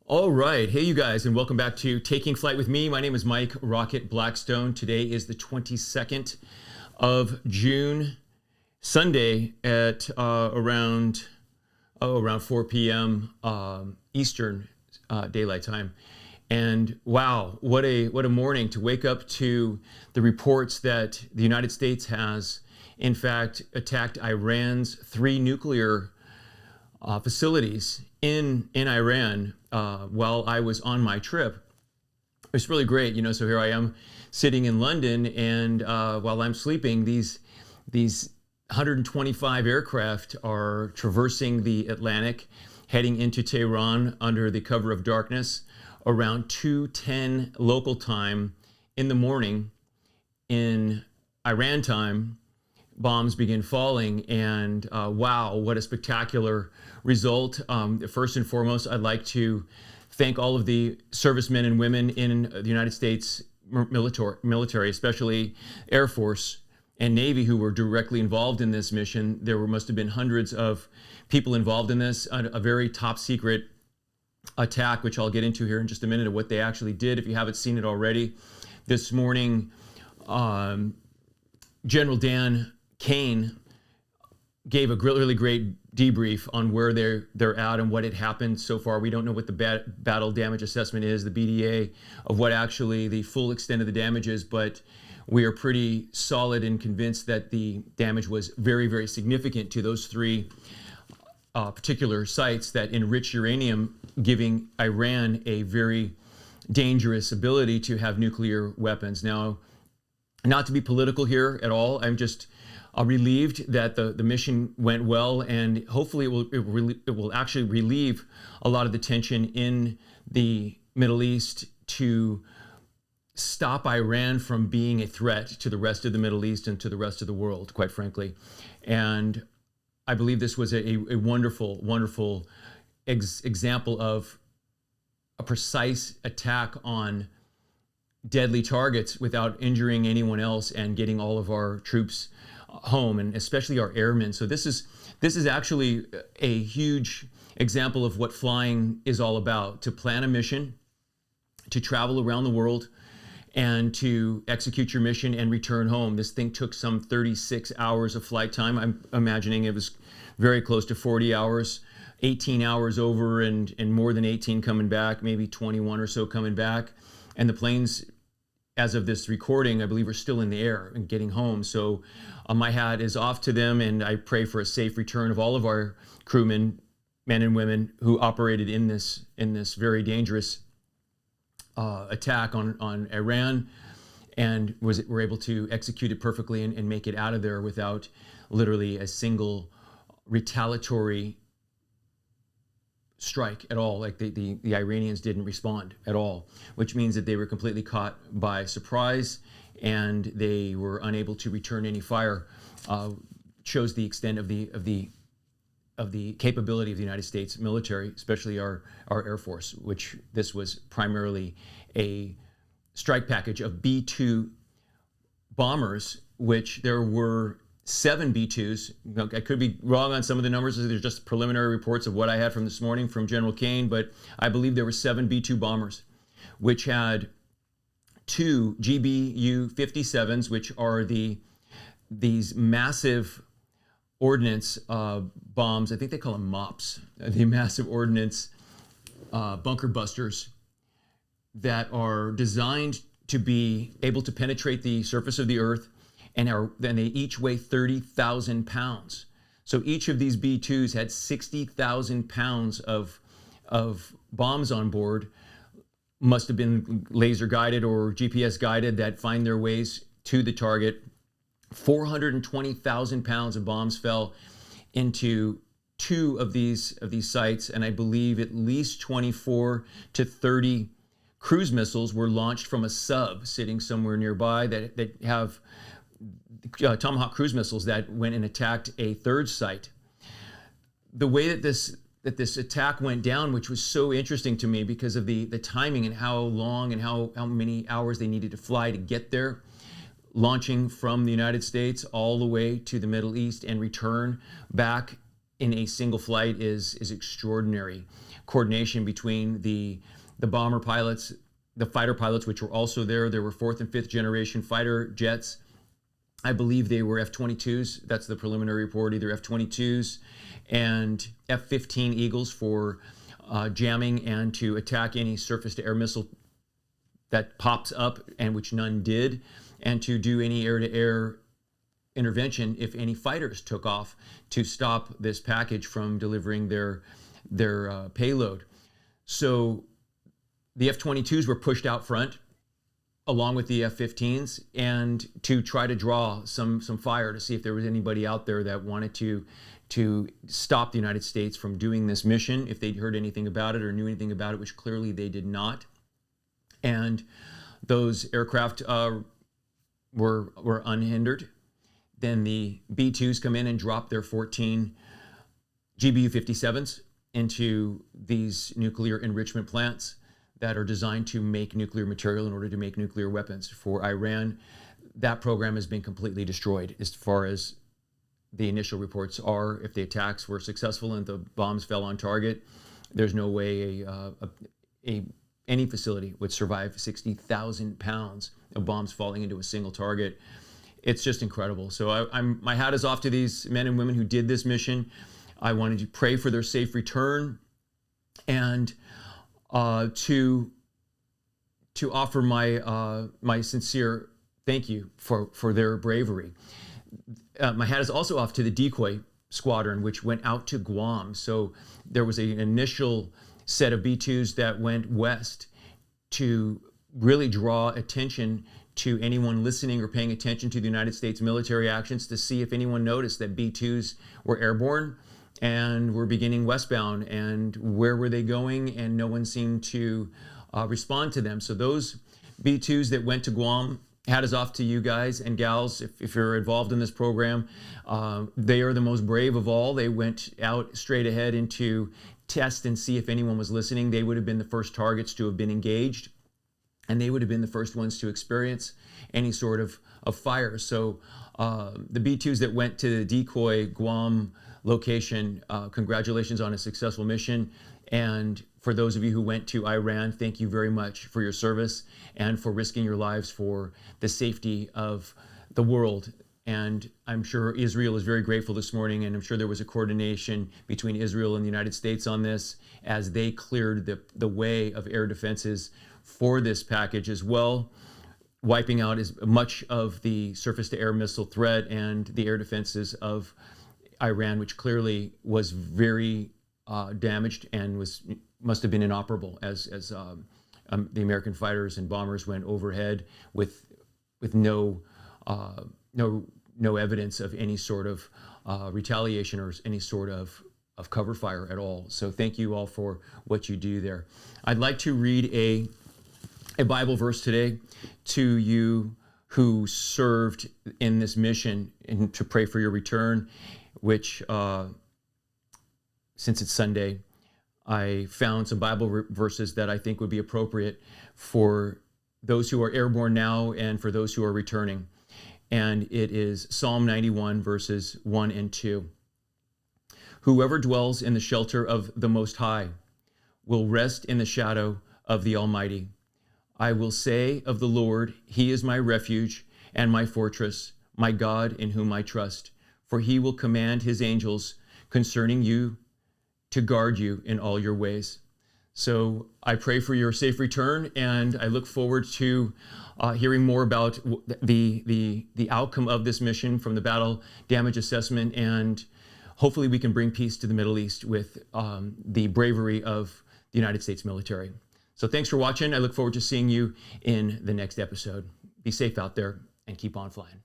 All right. Hey, you guys, and welcome back to Taking Flight with me. My name is Mike Rocket Blackstone. Today is the 22nd of June, Sunday at around 4 p.m. Eastern Daylight Time. And wow, what a morning to wake up to the reports that the United States has, in fact, attacked Iran's 3 nuclear facilities in Iran while I was on my trip. It's really great, so here I am sitting in London, and while I'm sleeping, these 125 aircraft are traversing the Atlantic, heading into Tehran under the cover of darkness around 2:10 local time in the morning. In Iran time, bombs begin falling, and wow, what a spectacular result. First and foremost, I'd like to thank all of the servicemen and women in the United States military, especially Air Force and Navy, who were directly involved in this mission. Must have been hundreds of people involved in this, a very top secret attack, which I'll get into here in just a minute, of what they actually did if you haven't seen it already. This morning, General Dan Kane gave a really great debrief on where they're at and what had happened so far. We don't know what the battle damage assessment is, the BDA, of what actually the full extent of the damage is, but we are pretty solid and convinced that the damage was very, very significant to those 3 particular sites that enrich uranium, giving Iran a very dangerous ability to have nuclear weapons. Now, not to be political here at all, I'm just relieved that the mission went well, and hopefully it will actually relieve a lot of the tension in the Middle East to stop Iran from being a threat to the rest of the Middle East and to the rest of the world, quite frankly. And I believe this was a wonderful, wonderful example of a precise attack on deadly targets without injuring anyone else and getting all of our troops home, and especially our airmen. So this is actually a huge example of what flying is all about: to plan a mission, to travel around the world, and to execute your mission and return home. This thing took some 36 hours of flight time. I'm imagining it was very close to 40 hours, 18 hours over and more than 18 coming back, maybe 21 or so coming back. And the planes, as of this recording, I believe, are still in the air and getting home. So my hat is off to them, and I pray for a safe return of all of our crewmen, men and women, who operated in this very dangerous attack on Iran, and were able to execute it perfectly and make it out of there without literally a single retaliatory strike at all. Like the Iranians didn't respond at all, which means that they were completely caught by surprise and they were unable to return any fire. Shows the extent of the capability of the United States military, especially our Air Force, which this was primarily a strike package of B-2 bombers, which there were 7 B-2s. I could be wrong on some of the numbers. There's just preliminary reports of what I had from this morning from General Kane, but I believe there were 7 B-2 bombers, which had 2 GBU-57s, which are these massive ordnance bombs. I think they call them MOPs, the massive ordnance bunker busters that are designed to be able to penetrate the surface of the earth, and they each weigh 30,000 pounds. So each of these B-2s had 60,000 pounds of bombs on board. Must have been laser guided or GPS guided, that find their ways to the target. 420,000 pounds of bombs fell into 2 of these sites, and I believe at least 24 to 30 cruise missiles were launched from a sub sitting somewhere nearby that have Tomahawk cruise missiles that went and attacked a 3rd site. The way that this attack went down, which was so interesting to me because of the timing and how long and how many hours they needed to fly to get there, launching from the United States all the way to the Middle East and return back in a single flight is extraordinary. Coordination between the bomber pilots, the fighter pilots, which were also there. There were 4th and 5th generation fighter jets. I believe they were F-22s. That's the preliminary report, either F-22s and F-15 Eagles for jamming and to attack any surface-to-air missile that pops up, and which none did, and to do any air-to-air intervention if any fighters took off to stop this package from delivering their payload. So the F-22s were pushed out front along with the F-15s, and to try to draw some fire to see if there was anybody out there that wanted to stop the United States from doing this mission, if they'd heard anything about it or knew anything about it, which clearly they did not. And those aircraft were unhindered. Then the B-2s come in and drop their 14 GBU-57s into these nuclear enrichment plants that are designed to make nuclear material in order to make nuclear weapons. For Iran, that program has been completely destroyed as far as the initial reports are. If the attacks were successful and the bombs fell on target, there's no way any facility would survive 60,000 pounds of bombs falling into a single target. It's just incredible. So my hat is off to these men and women who did this mission. I wanted to pray for their safe return and to offer my sincere thank you for their bravery. My hat is also off to the Decoy squadron, which went out to Guam. So there was an initial set of B-2s that went west to really draw attention to anyone listening or paying attention to the United States military actions, to see if anyone noticed that B-2s were airborne and were beginning westbound, and where were they going, and no one seemed to respond to them. So those B-2s that went to Guam, hat is off to you guys and gals if you're involved in this program. They are the most brave of all. They went out straight ahead into test and see if anyone was listening. They would have been the first targets to have been engaged, and they would have been the first ones to experience any sort of fire. So the B-2s that went to the Decoy Guam location, congratulations on a successful mission. And for those of you who went to Iran, thank you very much for your service and for risking your lives for the safety of the world. And I'm sure Israel is very grateful this morning, and I'm sure there was a coordination between Israel and the United States on this as they cleared the way of air defenses for this package as well, wiping out as much of the surface-to-air missile threat and the air defenses of Iran, which clearly was very damaged and must have been inoperable as the American fighters and bombers went overhead with no evidence of any sort of retaliation or any sort of cover fire at all. So thank you all for what you do there. I'd like to read a Bible verse today to you who served in this mission, and to pray for your return, which since it's Sunday, I found some Bible verses that I think would be appropriate for those who are airborne now and for those who are returning. And it is Psalm 91, verses 1 and 2. Whoever dwells in the shelter of the Most High will rest in the shadow of the Almighty. I will say of the Lord, He is my refuge and my fortress, my God in whom I trust. For He will command His angels concerning you to guard you in all your ways. So I pray for your safe return, and I look forward to hearing more about the outcome of this mission from the battle damage assessment, and hopefully we can bring peace to the Middle East with the bravery of the United States military. So thanks for watching. I look forward to seeing you in the next episode. Be safe out there and keep on flying.